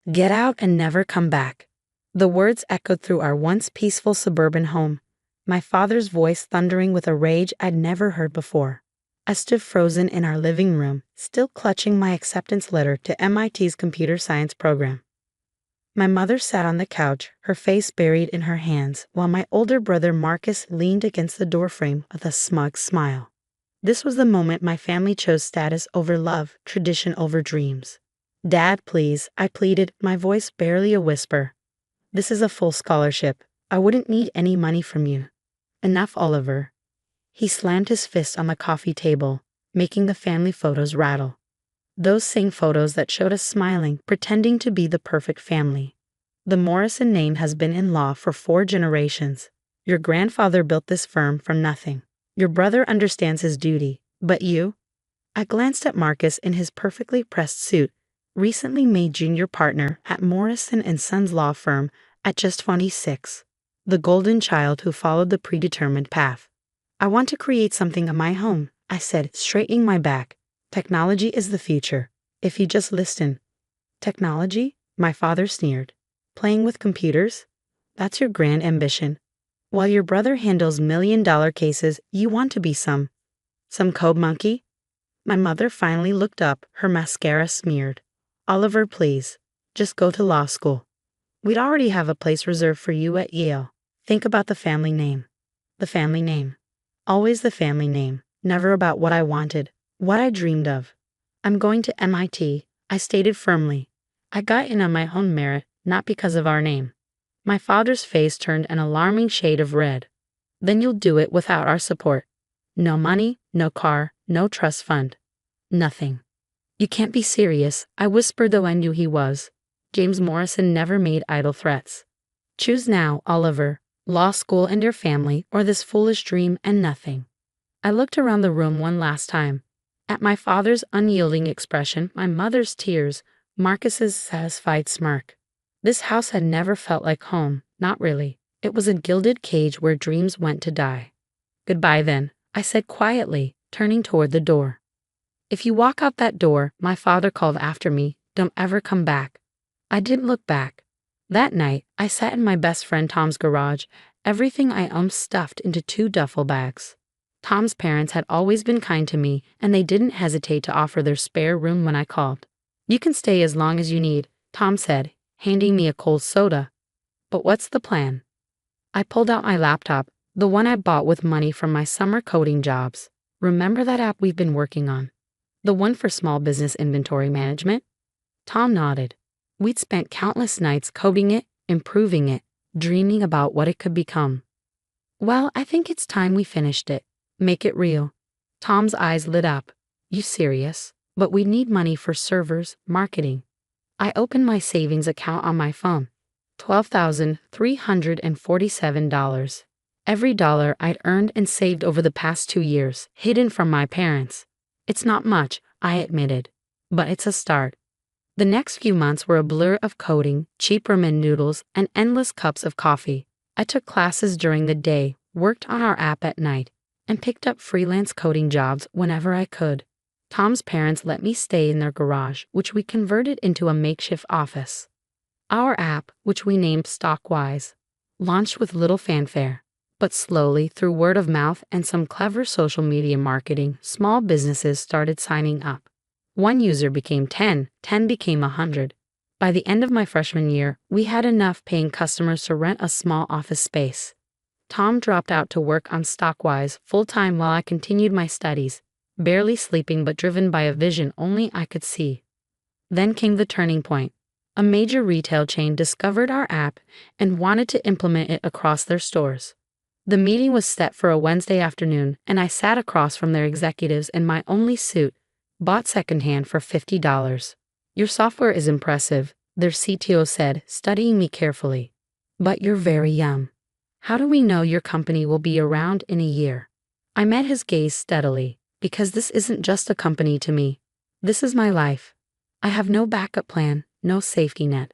Get out and never come back. The words echoed through our once peaceful suburban home, my father's voice thundering with a rage I'd never heard before. I stood frozen in our living room, still clutching my acceptance letter to MIT's computer science program. My mother sat on the couch, her face buried in her hands, while my older brother Marcus leaned against the doorframe with a smug smile. This was the moment my family chose status over love, tradition over dreams. "Dad, please," I pleaded, my voice barely a whisper. "This is a full scholarship. I wouldn't need any money from you." "Enough, Oliver." He slammed his fist on the coffee table, making the family photos rattle. Those same photos that showed us smiling, pretending to be the perfect family. "The Morrison name has been in law for 4 generations. Your grandfather built this firm from nothing. Your brother understands his duty, but you?" I glanced at Marcus in his perfectly pressed suit, recently made junior partner at Morrison & Sons law firm at just 26. The golden child who followed the predetermined path. "I want to create something of my own," I said, straightening my back. "Technology is the future. If you just listen." "Technology?" My father sneered. "Playing with computers? That's your grand ambition. While your brother handles million-dollar cases, you want to be some code monkey?" My mother finally looked up, her mascara smeared. "Oliver, please. Just go to law school. We'd already have a place reserved for you at Yale. Think about the family name." The family name. Always the family name. Never about what I wanted, what I dreamed of. "I'm going to MIT," I stated firmly. "I got in on my own merit, not because of our name." My father's face turned an alarming shade of red. "Then you'll do it without our support. No money, no car, no trust fund. Nothing." "You can't be serious," I whispered, though I knew he was. James Morrison never made idle threats. "Choose now, Oliver. Law school and your family, or this foolish dream and nothing." I looked around the room one last time. At my father's unyielding expression, my mother's tears, Marcus's satisfied smirk. This house had never felt like home, not really. It was a gilded cage where dreams went to die. "Goodbye then," I said quietly, turning toward the door. "If you walk out that door," my father called after me, "don't ever come back." I didn't look back. That night, I sat in my best friend Tom's garage, everything I owned stuffed into 2 duffel bags. Tom's parents had always been kind to me, and they didn't hesitate to offer their spare room when I called. "You can stay as long as you need," Tom said, handing me a cold soda. "But what's the plan?" I pulled out my laptop, the one I bought with money from my summer coding jobs. "Remember that app we've been working on? The one for small business inventory management?" Tom nodded. We'd spent countless nights coding it, improving it, dreaming about what it could become. "Well, I think it's time we finished it. Make it real." Tom's eyes lit up. "You serious? But we need money for servers, marketing." I opened my savings account on my phone. $12,347. Every dollar I'd earned and saved over the past 2 years, hidden from my parents. "It's not much," I admitted, "but it's a start." The next few months were a blur of coding, cheap ramen noodles, and endless cups of coffee. I took classes during the day, worked on our app at night, and picked up freelance coding jobs whenever I could. Tom's parents let me stay in their garage, which we converted into a makeshift office. Our app, which we named Stockwise, launched with little fanfare. But slowly, through word of mouth and some clever social media marketing, small businesses started signing up. 1 user became 10, 10 became 100. By the end of my freshman year, we had enough paying customers to rent a small office space. Tom dropped out to work on Stockwise full-time while I continued my studies, barely sleeping but driven by a vision only I could see. Then came the turning point. A major retail chain discovered our app and wanted to implement it across their stores. The meeting was set for a Wednesday afternoon, and I sat across from their executives in my only suit, bought secondhand for $50. "Your software is impressive," their CTO said, studying me carefully. "But you're very young. How do we know your company will be around in a year?" I met his gaze steadily, because this isn't just a company to me. This is my life. I have no backup plan, no safety net.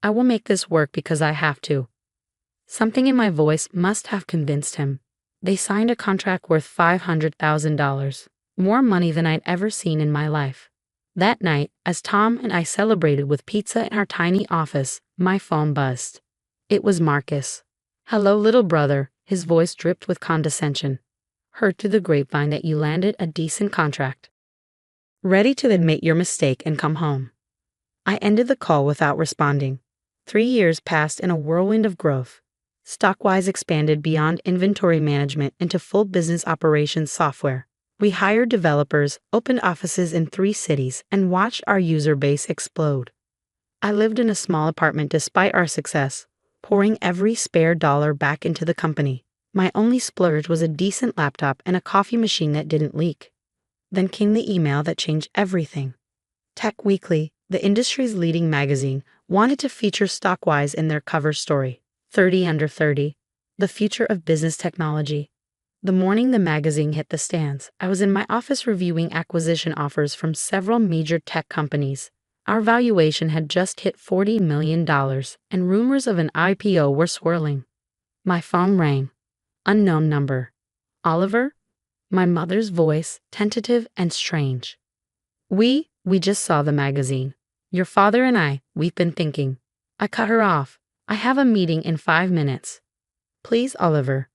I will make this work because I have to. Something in my voice must have convinced him. They signed a contract worth $500,000. More money than I'd ever seen in my life. That night, as Tom and I celebrated with pizza in our tiny office, my phone buzzed. It was Marcus. "Hello, little brother," his voice dripped with condescension. "Heard through the grapevine that you landed a decent contract. Ready to admit your mistake and come home." I ended the call without responding. 3 years passed in a whirlwind of growth. Stockwise expanded beyond inventory management into full business operations software. We hired developers, opened offices in 3 cities, and watched our user base explode. I lived in a small apartment despite our success, pouring every spare dollar back into the company. My only splurge was a decent laptop and a coffee machine that didn't leak. Then came the email that changed everything. Tech Weekly, the industry's leading magazine, wanted to feature Stockwise in their cover story. 30 under 30, the future of business technology. The morning the magazine hit the stands, I was in my office reviewing acquisition offers from several major tech companies. Our valuation had just hit $40 million, and rumors of an IPO were swirling. My phone rang. Unknown number. "Oliver?" My mother's voice, tentative and strange. We just saw the magazine. Your father and we've been thinking." I cut her off. "I have a meeting in 5 minutes. Please, Oliver.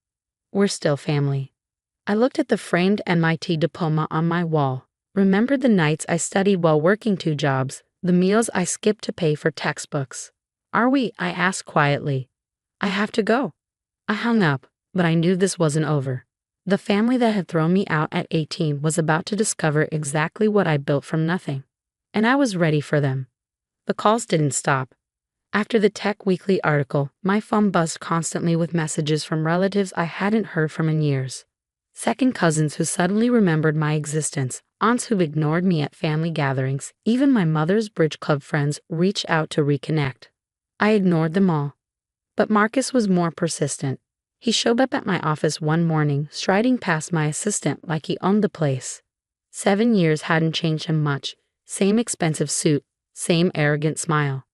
We're still family." I looked at the framed MIT diploma on my wall, remembered the nights I studied while working 2 jobs, the meals I skipped to pay for textbooks. "Are we?" I asked quietly. "I have to go." I hung up, but I knew this wasn't over. The family that had thrown me out at 18 was about to discover exactly what I built from nothing. And I was ready for them. The calls didn't stop. After the Tech Weekly article, my phone buzzed constantly with messages from relatives I hadn't heard from in years. Second cousins who suddenly remembered my existence, aunts who ignored me at family gatherings, even my mother's bridge club friends reached out to reconnect. I ignored them all. But Marcus was more persistent. He showed up at my office one morning, striding past my assistant like he owned the place. 7 years hadn't changed him much. Same expensive suit, same arrogant smile.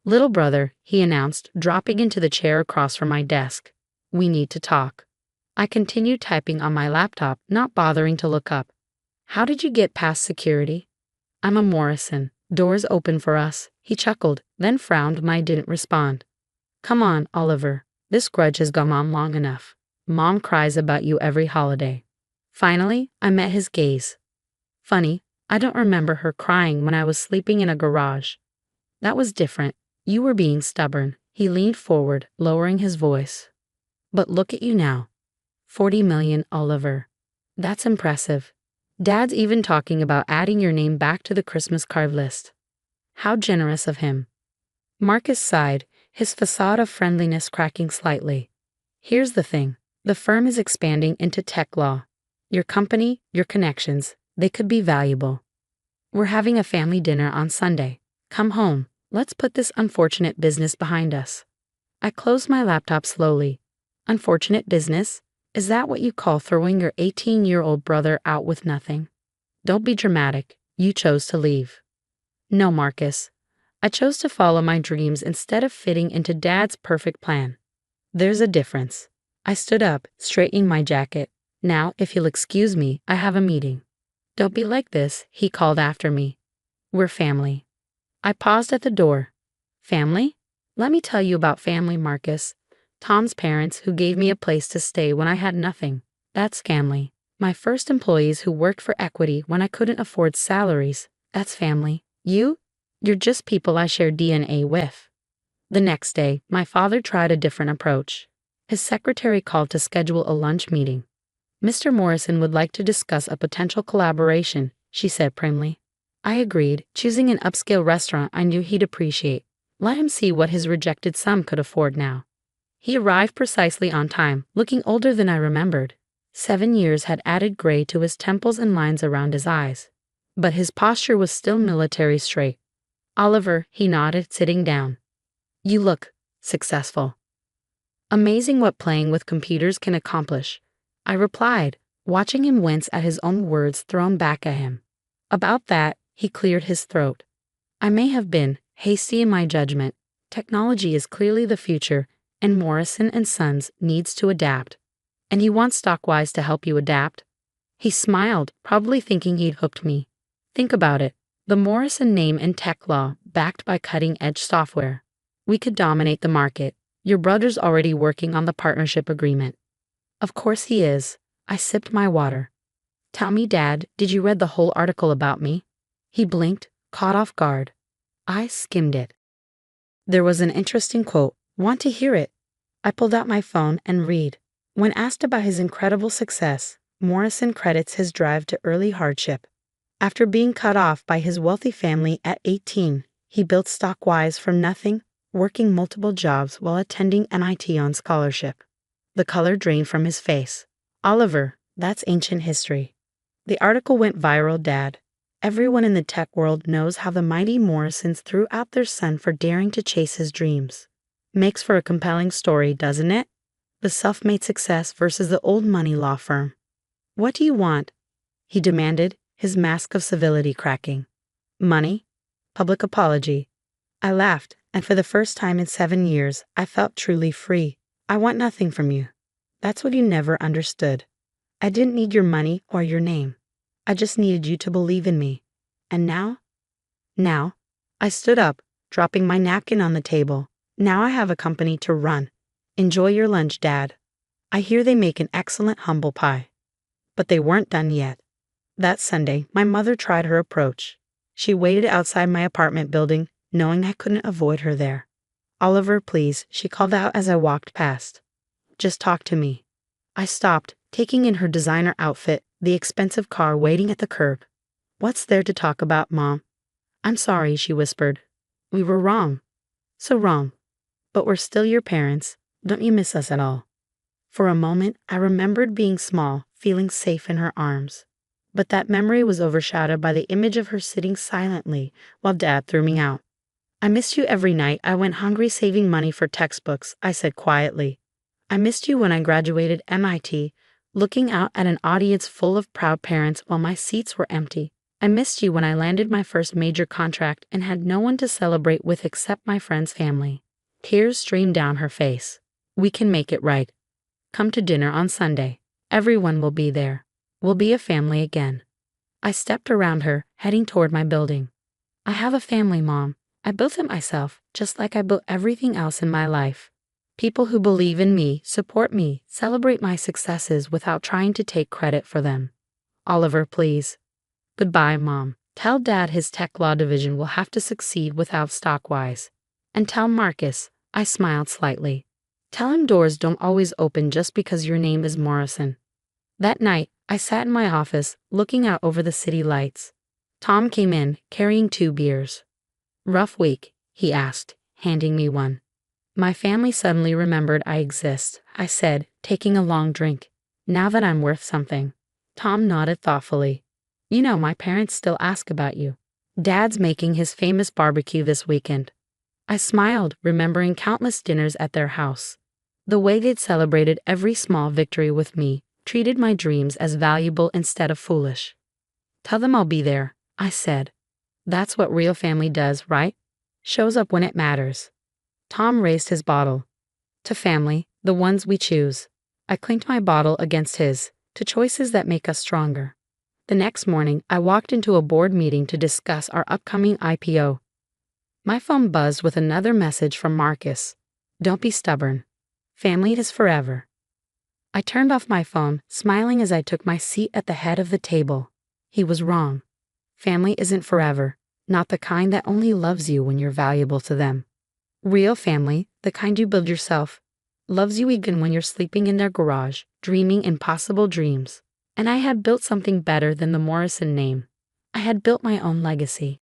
"Little brother," he announced, dropping into the chair across from my desk. "We need to talk." I continued typing on my laptop, not bothering to look up. "How did you get past security?" "I'm a Morrison. Doors open for us." He chuckled, then frowned when I didn't respond. "Come on, Oliver. This grudge has gone on long enough. Mom cries about you every holiday." Finally, I met his gaze. "Funny, I don't remember her crying when I was sleeping in a garage." "That was different. You were being stubborn." He leaned forward, lowering his voice. "But look at you now. 40 million, Oliver. That's impressive. Dad's even talking about adding your name back to the Christmas card list." How generous of him. Marcus sighed, his facade of friendliness cracking slightly. "Here's the thing. The firm is expanding into tech law. Your company, your connections, they could be valuable. We're having a family dinner on Sunday. Come home. Let's put this unfortunate business behind us." I closed my laptop slowly. Unfortunate business? Is that what you call throwing your 18-year-old brother out with nothing? Don't be dramatic. You chose to leave. No, Marcus. I chose to follow my dreams instead of fitting into Dad's perfect plan. There's a difference. I stood up, straightening my jacket. "Now, if you'll excuse me, I have a meeting." "Don't be like this," he called after me. "We're family." I paused at the door. "Family? Let me tell you about family, Marcus. Tom's parents who gave me a place to stay when I had nothing. That's family. My first employees who worked for equity when I couldn't afford salaries. That's family. You're just people I share DNA with." The next day, my father tried a different approach. His secretary called to schedule a lunch meeting. "Mr. Morrison would like to discuss a potential collaboration," she said primly. I agreed, choosing an upscale restaurant I knew he'd appreciate. Let him see what his rejected son could afford now. He arrived precisely on time, looking older than I remembered. 7 years had added gray to his temples and lines around his eyes. But his posture was still military straight. "Oliver," he nodded, sitting down. "You look successful." "Amazing what playing with computers can accomplish," I replied, watching him wince at his own words thrown back at him. About that, he cleared his throat. "I may have been hasty in my judgment. Technology is clearly the future, and Morrison & Sons needs to adapt. And you want Stockwise to help you adapt?" He smiled, probably thinking he'd hooked me. "Think about it. The Morrison name in tech law, backed by cutting-edge software. We could dominate the market. Your brother's already working on the partnership agreement. Of course he is. I sipped my water. Tell me, Dad, did you read the whole article about me? He blinked, caught off guard. I skimmed it. There was an interesting quote. Want to hear it? I pulled out my phone and read. When asked about his incredible success, Morrison credits his drive to early hardship. After being cut off by his wealthy family at 18, he built Stockwise from nothing, working multiple jobs while attending MIT on scholarship. The color drained from his face. Oliver, that's ancient history. The article went viral, Dad. Everyone in the tech world knows how the mighty Morrisons threw out their son for daring to chase his dreams. Makes for a compelling story, doesn't it? The self-made success versus the old money law firm. What do you want? He demanded, his mask of civility cracking. Money? Public apology. I laughed, and for the first time in 7 years, I felt truly free. I want nothing from you. That's what you never understood. I didn't need your money or your name. I just needed you to believe in me. And now? Now? I stood up, dropping my napkin on the table. Now I have a company to run. Enjoy your lunch, Dad. I hear they make an excellent humble pie. But they weren't done yet. That Sunday, my mother tried her approach. She waited outside my apartment building, knowing I couldn't avoid her there. Oliver, please, she called out as I walked past. Just talk to me. I stopped, taking in her designer outfit, the expensive car waiting at the curb. What's there to talk about, Mom? I'm sorry, she whispered. We were wrong. So wrong. But we're still your parents. Don't you miss us at all? For a moment, I remembered being small, feeling safe in her arms. But that memory was overshadowed by the image of her sitting silently while Dad threw me out. I missed you every night I went hungry saving money for textbooks, I said quietly. I missed you when I graduated MIT, looking out at an audience full of proud parents while my seats were empty. I missed you when I landed my first major contract and had no one to celebrate with except my friend's family. Tears streamed down her face. We can make it right. Come to dinner on Sunday. Everyone will be there. We'll be a family again. I stepped around her, heading toward my building. I have a family, Mom. I built it myself, just like I built everything else in my life. People who believe in me, support me, celebrate my successes without trying to take credit for them. Oliver, please. Goodbye, Mom. Tell Dad his tech law division will have to succeed without Stockwise. And tell Marcus, I smiled slightly. Tell him doors don't always open just because your name is Morrison. That night, I sat in my office, looking out over the city lights. Tom came in, carrying 2 beers. Rough week, he asked, handing me one. My family suddenly remembered I exist, I said, taking a long drink. Now that I'm worth something. Tom nodded thoughtfully. You know, my parents still ask about you. Dad's making his famous barbecue this weekend. I smiled, remembering countless dinners at their house. The way they'd celebrated every small victory with me, treated my dreams as valuable instead of foolish. Tell them I'll be there, I said. That's what real family does, right? Shows up when it matters. Tom raised his bottle. To family, the ones we choose. I clinked my bottle against his, to choices that make us stronger. The next morning, I walked into a board meeting to discuss our upcoming IPO. My phone buzzed with another message from Marcus. Don't be stubborn. Family is forever. I turned off my phone, smiling as I took my seat at the head of the table. He was wrong. Family isn't forever, not the kind that only loves you when you're valuable to them. Real family, the kind you build yourself, loves you even when you're sleeping in their garage, dreaming impossible dreams. And I had built something better than the Morrison name. I had built my own legacy.